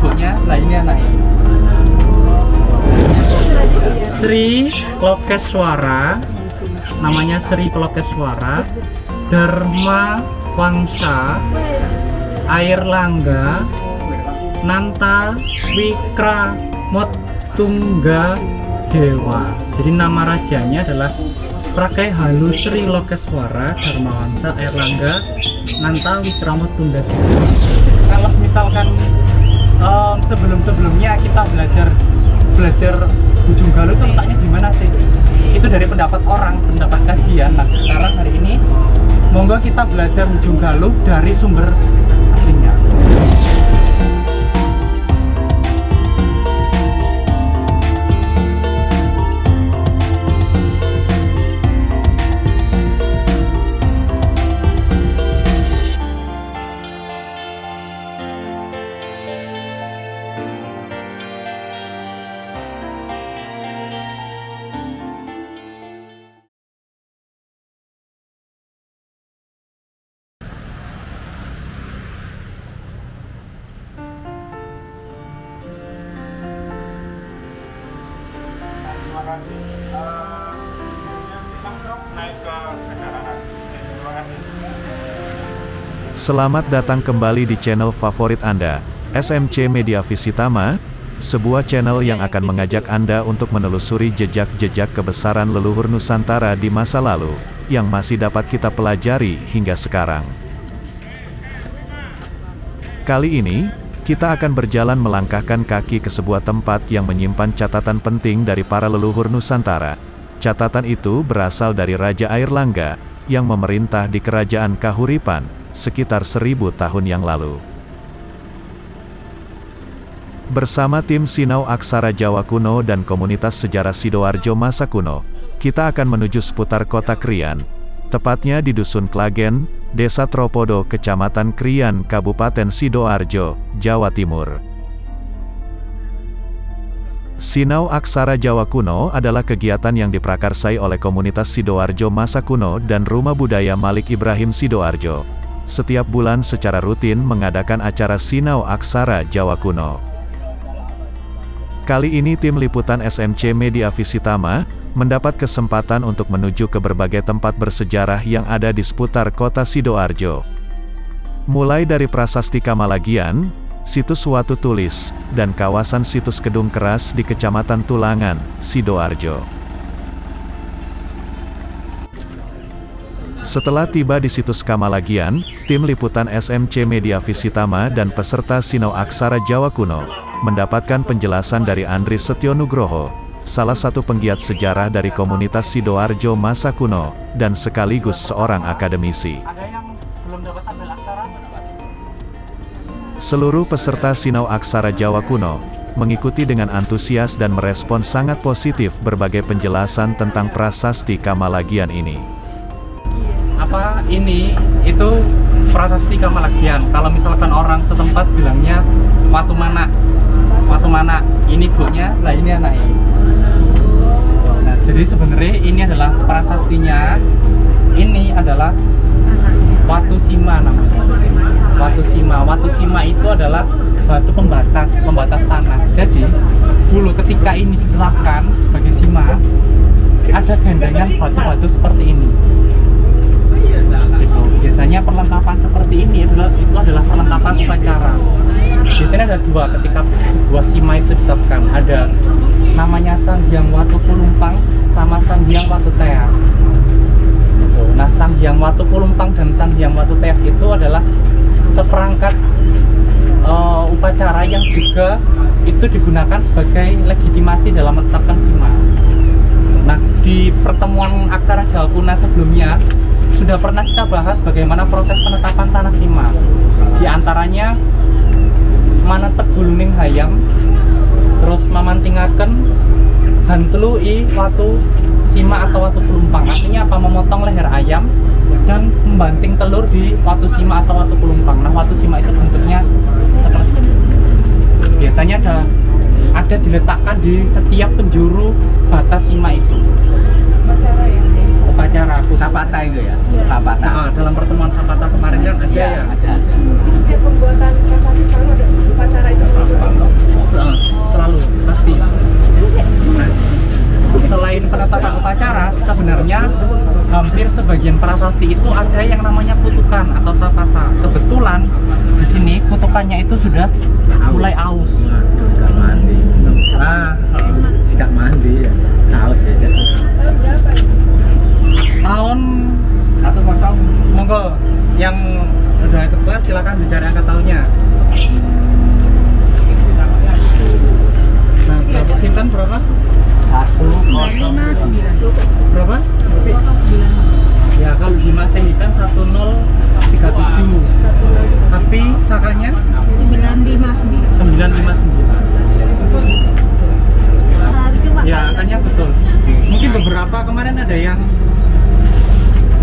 ibunya, lah ini anaknya. Sri Lokeswara, namanya Sri Lokeswara, Dharma Wangsa, Airlangga, Nanta Wikramotungga Dewa. Jadi nama rajanya adalah Prakaihalu Sri Lokeswara, Dharma Wangsa, Airlangga, Nanta Wikramotungga Dewa. Kalau misalkan sebelum-sebelumnya kita belajar Ujung Galuh itu letaknya di mana sih? Itu dari pendapat orang, pendapat kajian. Nah, sekarang hari ini monggo kita belajar Ujung Galuh dari sumber aslinya. Selamat datang kembali di channel favorit Anda, SMC Media Visitama, sebuah channel yang akan mengajak Anda untuk menelusuri jejak-jejak kebesaran leluhur Nusantara di masa lalu, yang masih dapat kita pelajari hingga sekarang. Kali ini, kita akan berjalan melangkahkan kaki ke sebuah tempat yang menyimpan catatan penting dari para leluhur Nusantara. Catatan itu berasal dari Raja Airlangga, yang memerintah di Kerajaan Kahuripan, sekitar 1000 tahun yang lalu. Bersama tim Sinau Aksara Jawa Kuno dan komunitas sejarah Sidoarjo masa kuno, kita akan menuju seputar kota Krian, tepatnya di Dusun Klagen, Desa Tropodo, Kecamatan Krian, Kabupaten Sidoarjo, Jawa Timur. Sinau Aksara Jawa Kuno adalah kegiatan yang diprakarsai oleh komunitas Sidoarjo masa kuno dan Rumah Budaya Malik Ibrahim Sidoarjo. Setiap bulan secara rutin mengadakan acara Sinau Aksara Jawa Kuno. Kali ini tim liputan SMC Media Visitama mendapat kesempatan untuk menuju ke berbagai tempat bersejarah yang ada di seputar kota Sidoarjo. Mulai dari Prasasti Kamalagian, situs Watu Tulis, dan kawasan situs Kedung Keras di Kecamatan Tulangan, Sidoarjo. Setelah tiba di situs Kamalagian, tim liputan SMC Media Visitama dan peserta Sinau Aksara Jawa Kuno mendapatkan penjelasan dari Andri Setyonugroho, salah satu penggiat sejarah dari komunitas Sidoarjo masa kuno, dan sekaligus seorang akademisi. Seluruh peserta Sinau Aksara Jawa Kuno mengikuti dengan antusias dan merespons sangat positif berbagai penjelasan tentang prasasti Kamalagian ini. Apa ini? Itu prasasti Kamalagian. Kalau misalkan orang setempat bilangnya Watu Mana. Watu Mana. Ini ibunya, lah ini anaknya. Nah, jadi sebenarnya ini adalah prasastinya. Ini adalah Watu Sima namanya. Watu Sima. Watu Sima itu adalah batu pembatas tanah. Jadi dulu ketika ini ditetapkan sebagai Sima, ada gandengan batu-batu seperti ini. Gitu. Biasanya perlengkapan seperti ini itu adalah perlengkapan upacara. Biasanya ada dua ketika sebuah Sima itu ditetapkan. Ada namanya Sang Hyang Watu Pulumpang sama Sang Hyang Watu Teas. Gitu. Nah, Sang Hyang Watu Pulumpang dan Sang Hyang Watu Teas itu adalah seperangkat upacara yang juga itu digunakan sebagai legitimasi dalam menetapkan Sima. Nah, di pertemuan Aksara Jawa Kuno sebelumnya sudah pernah kita bahas bagaimana proses penetapan tanah Sima. Di antaranya manetek guluning hayam, terus mamantingaken hantlui watu Sima atau watu pelumpang. Artinya apa? Memotong leher ayam dan membanting telur di watu Sima atau watu pelumpang. Nah, watu Sima itu bentuknya seperti ini. Biasanya ada diletakkan di setiap penjuru batas Sima itu. Upacara Sapata itu ya? Iya. Sapata. Nah, dalam pertemuan Sapata kemarin kan ada Iya, ya. ada. Di setiap pembuatan prasasti selalu ada upacara itu. itu sudah mulai aus. Gak mandi. Gak mandi ya. Aus ya. Tahun 10. Monggo yang udah ikut kelas silakan bicara angka tahunnya. Nah, berapa Kintan berapa? 109. Berapa? 09. Ya kalau di Masehi kan 1037. Tapi sakanya 959. Ya angkanya betul. Mungkin beberapa kemarin ada yang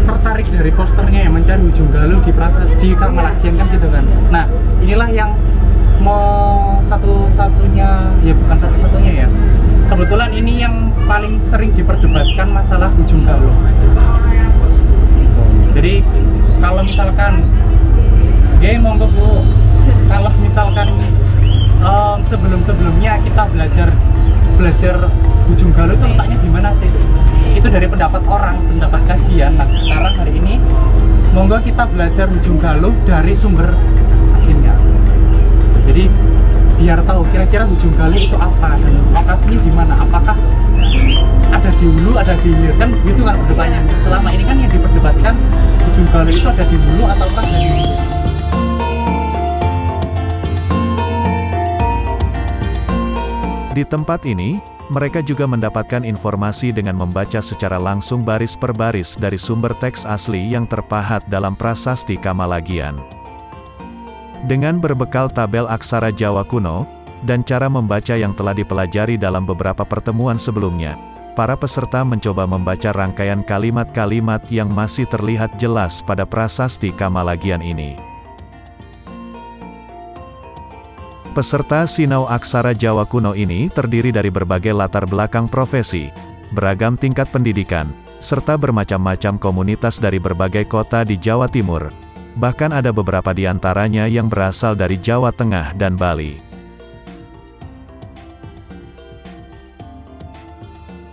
tertarik dari posternya ya, mencari ujung galuh di Kamalagian kan gitu kan. Nah inilah yang mau satu-satunya, ya bukan satu-satunya ya, kebetulan ini yang paling sering diperdebatkan masalah ujung galuh. Jadi kalau misalkan ya monggo Bu, kalau misalkan sebelum-sebelumnya kita belajar ujung galuh itu letaknya di mana sih? Itu dari pendapat orang, pendapat kajian. Nah sekarang hari ini monggo kita belajar ujung galuh dari sumber aslinya. Jadi biar tahu kira-kira ujung galuh itu apa dan lokasinya di mana. Apakah ada di hulu, ada di hilir, kan begitu kan perdebatannya. Selama ini kan yang diperdebatkan ujung galuh itu ada di hulu ataukah ada di hilir. Di tempat ini, mereka juga mendapatkan informasi dengan membaca secara langsung baris per baris dari sumber teks asli yang terpahat dalam prasasti Kamalagian. Dengan berbekal tabel aksara Jawa kuno, dan cara membaca yang telah dipelajari dalam beberapa pertemuan sebelumnya, para peserta mencoba membaca rangkaian kalimat-kalimat yang masih terlihat jelas pada prasasti Kamalagian ini. Peserta Sinau Aksara Jawa Kuno ini terdiri dari berbagai latar belakang profesi, beragam tingkat pendidikan, serta bermacam-macam komunitas dari berbagai kota di Jawa Timur. Bahkan ada beberapa di antaranya yang berasal dari Jawa Tengah dan Bali.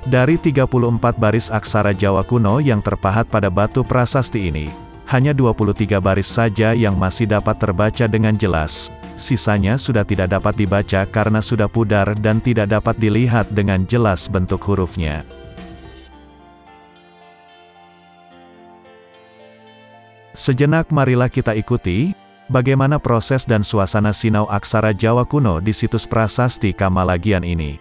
Dari 34 baris aksara Jawa kuno yang terpahat pada batu prasasti ini, hanya 23 baris saja yang masih dapat terbaca dengan jelas. Sisanya sudah tidak dapat dibaca karena sudah pudar dan tidak dapat dilihat dengan jelas bentuk hurufnya. Sejenak marilah kita ikuti, bagaimana proses dan suasana sinau aksara Jawa kuno di situs prasasti Kamalagian ini.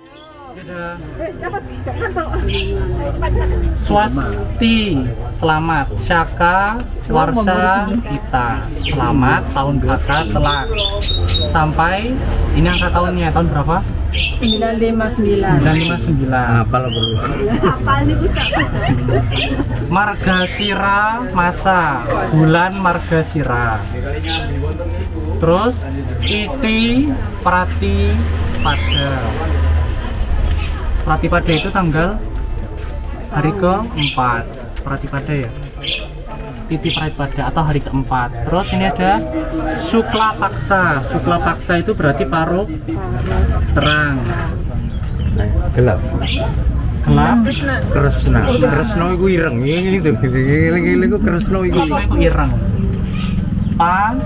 Swasti, selamat. Syaka, warsa, kita. Selamat, tahun kata, telak. Sampai, ini angka tahunnya, tahun berapa? 959. 959. Apa lo berdua? Apa nih kita? Margasira masa, bulan Margasira. Terus, iti, prati, pada. Pratipada itu tanggal hari ke-4. Pratipada ya. Titi Pratipada atau hari ke-4. Terus ini ada Sukla Paksa. Sukla Paksa itu berarti paruh terang. Gelap. Gelap. Kresna. Kresna iku ireng. Ini tuh. Iku Kresna iku. Apa itu ireng? Pa,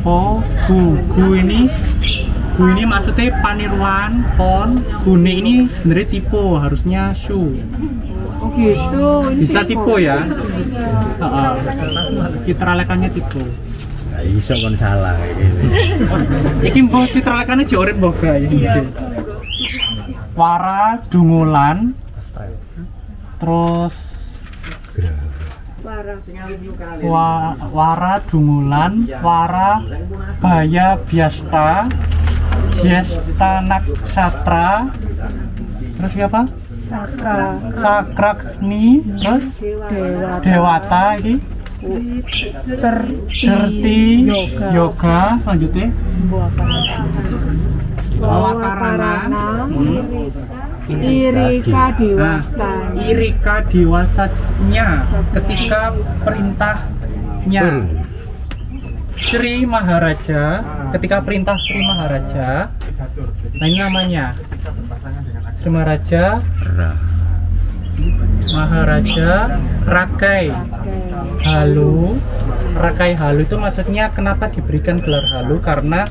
po, gu ini. Gu ini maksudnya paniruan, pon, gune ini sebenarnya tipe, harusnya su. Oh gitu. Bisa tipe ya. Citra lekannya tipe. Nah, iso kon salah kayak gini. Iki mbok citra lekannya jorip mbok gawe iki. Wara dungulan. Terus wara dungulan, wara baya biasta, Jesta Naksatra, terus siapa? Sakrakni, terus Dewata ini, Terti, Yoga, selanjutnya Bawakarana, Irika Dewasta. Irika Dewasanya ketika perintahnya Sri Maharaja, ketika perintah Sri Maharaja, nah ini namanya Sri Maharaja, Rakai Halu. Rakai Halu itu maksudnya kenapa diberikan gelar Halu, karena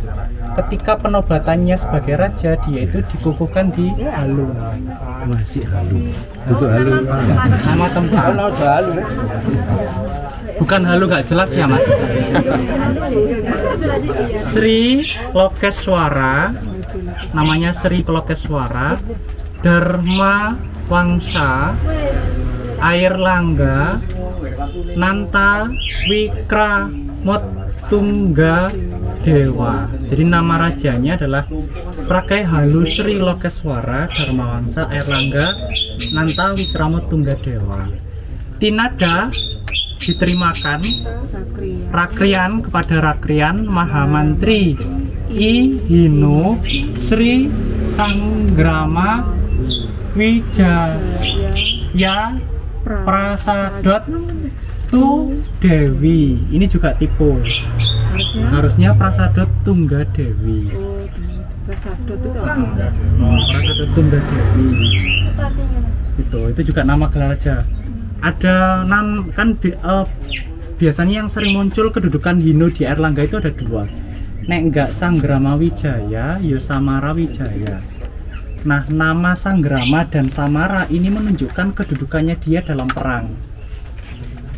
ketika penobatannya sebagai raja, dia itu dikukuhkan di Halu. Masih halu. Duduk halu. Nama tempat. Bukan Halu nggak jelas ya mas. Sri Lokeswara, namanya Sri Lokeswara, Dharma Wangsa, Air Langga, Nanta Wikramotungga Dewa. Jadi nama rajanya adalah Prakai Halu Sri Lokeswara, Dharma Wangsa, Air Langga, Nanta Wikramotungga Dewa. Tinada diterimakan Rakrian kepada Rakrian Mahamantri I Hinu Sri Sanggrama Wijaya Prasadot Tu Dewi. Ini juga tipe. Harusnya Prasadot Tungga Dewi. Prasadot itu apa? Prasadot Tungga Dewi. Itu juga nama gelar raja. Ada kan biasanya yang sering muncul kedudukan Hinu di Airlangga itu ada dua. Nek enggak Sanggrama Wijaya, ya Samara Wijaya. Nah, nama Sanggrama dan Samara ini menunjukkan kedudukannya dia dalam perang.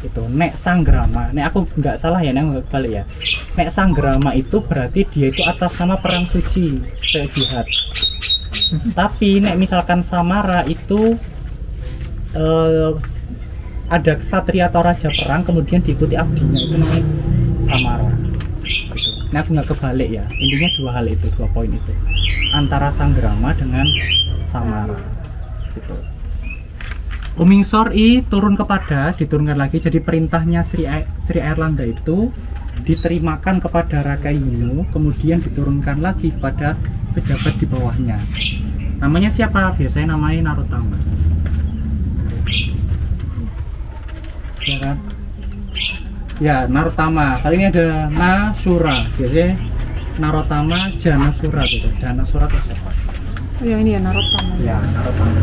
Itu nek Sanggrama, nek aku nggak salah ya, nek nggak balik ya. Nek Sanggrama itu berarti dia itu atas nama perang suci, kayak jihad. Tapi nek misalkan Samara itu ada ksatria atau raja perang kemudian diikuti abdinya, itu namanya Samara. Gitu. Nah, aku nggak kebalik ya. Intinya dua hal itu, dua poin itu, antara Sanggrama dengan Samara. Gitu. Umingsor I turun kepada, diturunkan lagi. Jadi perintahnya Sri Airlangga itu diterimakan kepada Rakai Hinu, kemudian diturunkan lagi kepada pejabat di bawahnya. Namanya siapa? Biasanya namanya Narotama. Ya kan? Ya, Narotama. Kali ini ada Nasura. Biasanya Narotama, Janasura gitu. Janasura itu siapa? Oh, yang ini ya Narotama. Ya, Narotama.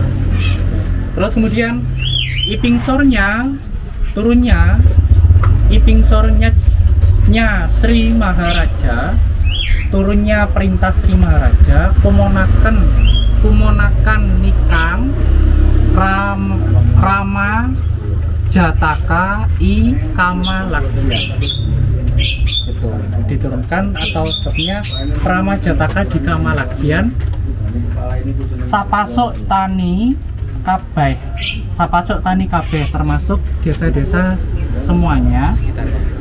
Terus kemudian Ipingsornya turunnya, Ipingsornya Sri Maharaja, turunnya perintah Sri Maharaja, kumonakan nikam Rama Jataka I Kamalagya. Itu diturunkan atau sebabnya Rama Jataka di Kamalagyan. Sapasuk Tani Kabeh, Sapasuk Tani Kabeh termasuk desa-desa semuanya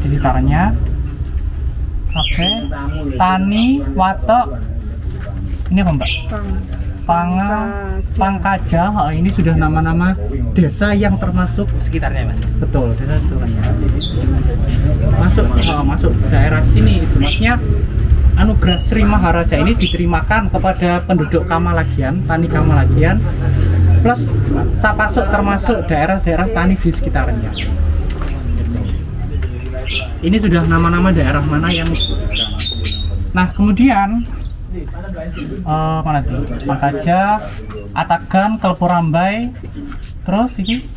di sekitarnya. Oke. Tani Watok. Ini apa Mbak? Pangkaja. Ini sudah nama-nama desa yang termasuk Sekitarnya, Mas. betul, desa sekitarnya. Masuk daerah sini. Itu maksudnya anugerah Sri Maharaja ini diterimakan kepada penduduk Kamalagyan, Tani Kamalagyan, plus Sapasuk termasuk daerah-daerah tani di sekitarnya. Ini sudah nama-nama daerah mana yang. Nah, kemudian mana tuh? Makaja, Atagan, Kelpurambai, terus ini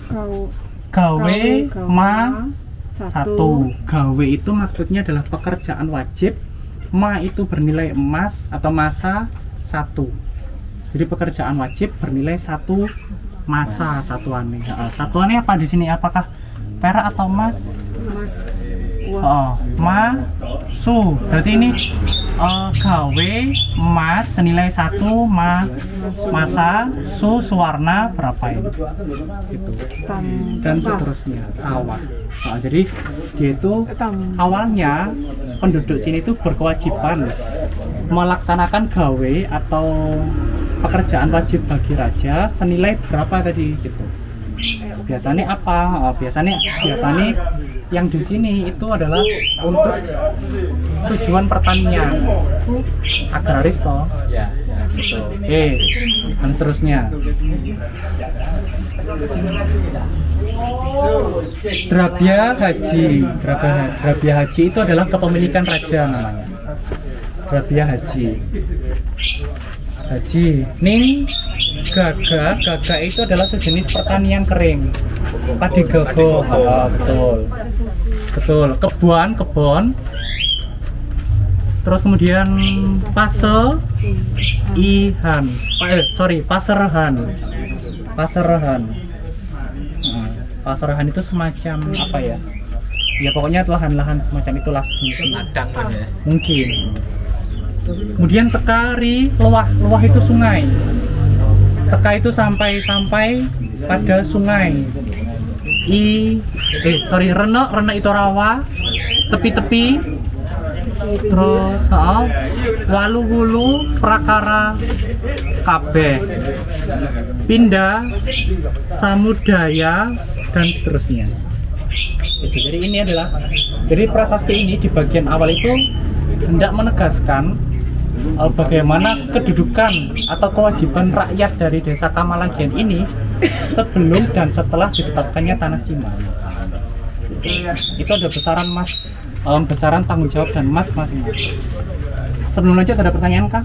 gawe ma satu. Gawe itu maksudnya adalah pekerjaan wajib. Ma itu bernilai emas atau masa satu. Jadi pekerjaan wajib bernilai satu masa satuannya. Satuannya apa di sini? Apakah perak atau emas? Mas. Ma su. Berarti ini gawe emas senilai satu masa su suwarna berapa ini? Gitu. Dan seterusnya sawah. Jadi dia itu awalnya penduduk sini itu berkewajiban melaksanakan gawe atau pekerjaan wajib bagi raja senilai berapa tadi gitu. Biasanya apa? Biasanya yang di sini itu adalah untuk tujuan pertanian agraris toh. Ya, betul. Dan seterusnya. Drabya Haji itu adalah kepemilikan raja namanya. Drabya Haji. Ning gaga itu adalah sejenis pertanian kering. Padi gago, betul. Kebon Terus kemudian Paserehan. Nah, Paserehan itu semacam apa ya? Ya pokoknya lahan-lahan semacam itulah mungkin. Kemudian Tekari, Luah itu sungai. Teka itu sampai pada sungai. Rene itu rawa, tepi-tepi. Terus Walu-wulu, Prakara, kabeh, Pindah, Samudaya, dan seterusnya. Jadi ini adalah, jadi prasasti ini di bagian awal itu hendak menegaskan bagaimana kedudukan atau kewajiban rakyat dari desa Kamalagian ini sebelum dan setelah ditetapkannya tanah Sima. Itu ada besaran tanggung jawab dan emas masing-masing. Sebelum lanjut ada pertanyaan kah?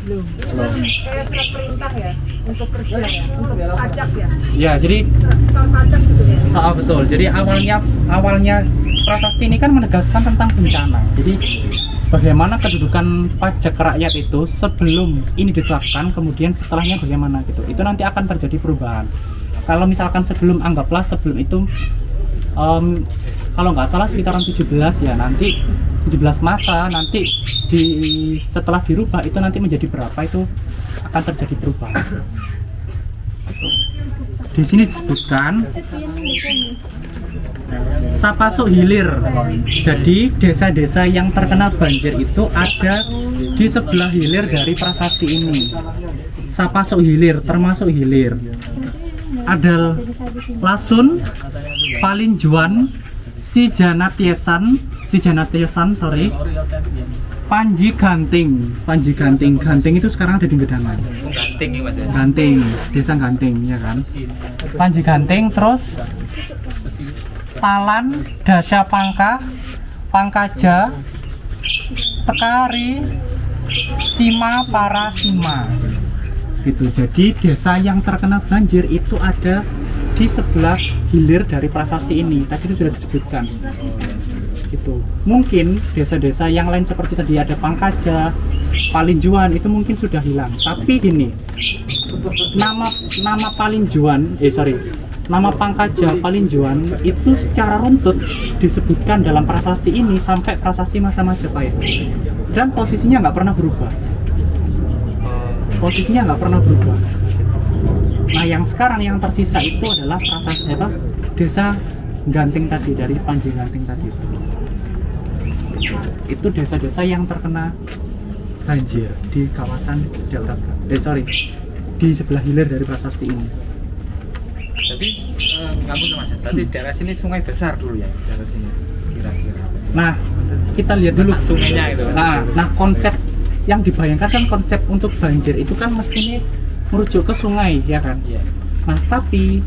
Belum. Kayak surat perintah ya untuk kerja ya, untuk pajak ya. Ya, jadi Soal pajak gitu ya. betul. Jadi awalnya prasasti ini kan menegaskan tentang bencana. Jadi bagaimana kedudukan pajak rakyat itu sebelum ini ditetapkan, kemudian setelahnya bagaimana gitu. Itu nanti akan terjadi perubahan. Kalau misalkan sebelum itu kalau nggak salah sekitaran 17 ya, nanti 17 masa nanti setelah dirubah itu nanti menjadi berapa itu akan terjadi perubahan. Di sini disebutkan Sapasuk hilir. Jadi desa-desa yang terkena banjir itu ada di sebelah hilir dari prasasti ini. Sapasuk hilir, termasuk hilir. Ada Lasun, Palinjuan, Sijanatyesan, Panji Ganting. Ganting itu sekarang ada di Gedangan. Ganting, desa Ganting ya kan. Panji Ganting, terus Talan, Dasya Pangka, Pangkaja, Tekari, Sima para Sima. Gitu. Jadi desa yang terkena banjir itu ada di sebelah hilir dari prasasti ini. Tadi itu sudah disebutkan. Gitu. Mungkin desa-desa yang lain seperti tadi ada Pangkaja, Palinjuan itu mungkin sudah hilang. Tapi gini, nama Pangkaja, Palinjuan itu secara runtut disebutkan dalam prasasti ini sampai prasasti masa Majapahit. Dan posisinya nggak pernah berubah. Nah, yang sekarang yang tersisa itu adalah prasasti desa Ganting tadi, dari Panji Ganting tadi. Itu desa-desa yang terkena banjir di kawasan Delta. Di sebelah hilir dari prasasti ini. Jadi ngapunten Mas, tadi daerah sini sungai besar dulu ya, daerah sini kira-kira. Nah, kita lihat dulu sungainya itu. Nah, konsep yang dibayangkan kan konsep untuk banjir itu kan mestinya merujuk ke sungai ya kan. Iya. Nah, tapi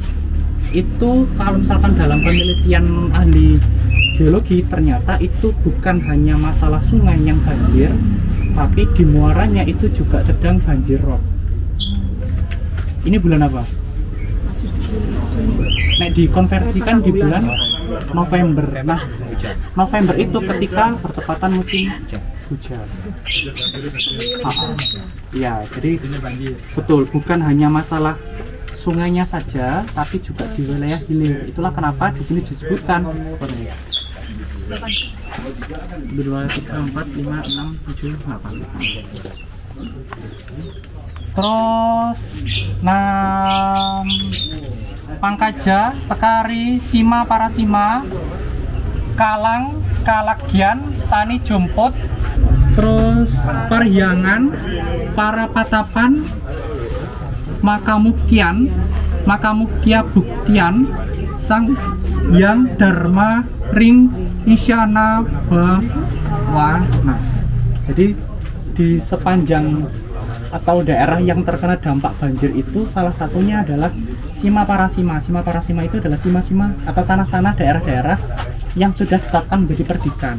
itu kalau misalkan dalam penelitian ahli geologi ternyata itu bukan hanya masalah sungai yang banjir, tapi di muaranya itu juga sedang banjir rob. Ini bulan apa? Nah, dikonversikan di bulan November. Nah, November itu ketika bertepatan musim hujan. Ya, jadi betul, bukan hanya masalah sungainya saja, tapi juga di wilayah hilir. Itulah kenapa di sini disebutkan 2, 3, 4, 5, 6, 7, 8. Terus Pangkaja, Tekari, Sima para Sima, Kalang, Kalagian, Tani Jompot, terus Parhyangan, para Patapan, Makamukya Buktian, Sang Yang Dharma Ring Isyana Bawana. Jadi di sepanjang atau daerah yang terkena dampak banjir itu salah satunya adalah Sima para Sima. Sima para Sima itu adalah sima-sima atau tanah-tanah daerah-daerah yang sudah ditetapkan menjadi perdikan.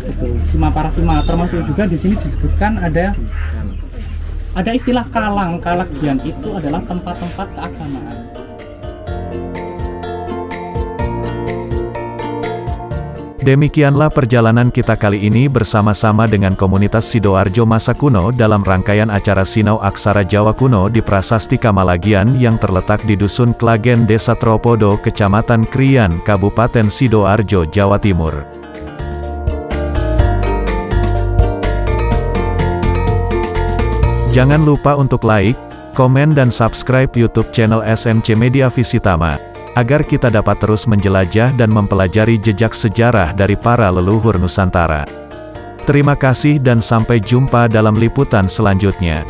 Itu Sima para Sima, termasuk juga di sini disebutkan ada istilah kalang, kalagian itu adalah tempat-tempat keagamaan. Demikianlah perjalanan kita kali ini bersama-sama dengan komunitas Sidoarjo masa kuno dalam rangkaian acara Sinau Aksara Jawa Kuno di Prasasti Kamalagian yang terletak di Dusun Klagen, Desa Tropodo, Kecamatan Krian, Kabupaten Sidoarjo, Jawa Timur. Jangan lupa untuk like, komen dan subscribe YouTube channel SMC Media Visitama, agar kita dapat terus menjelajah dan mempelajari jejak sejarah dari para leluhur Nusantara. Terima kasih dan sampai jumpa dalam liputan selanjutnya.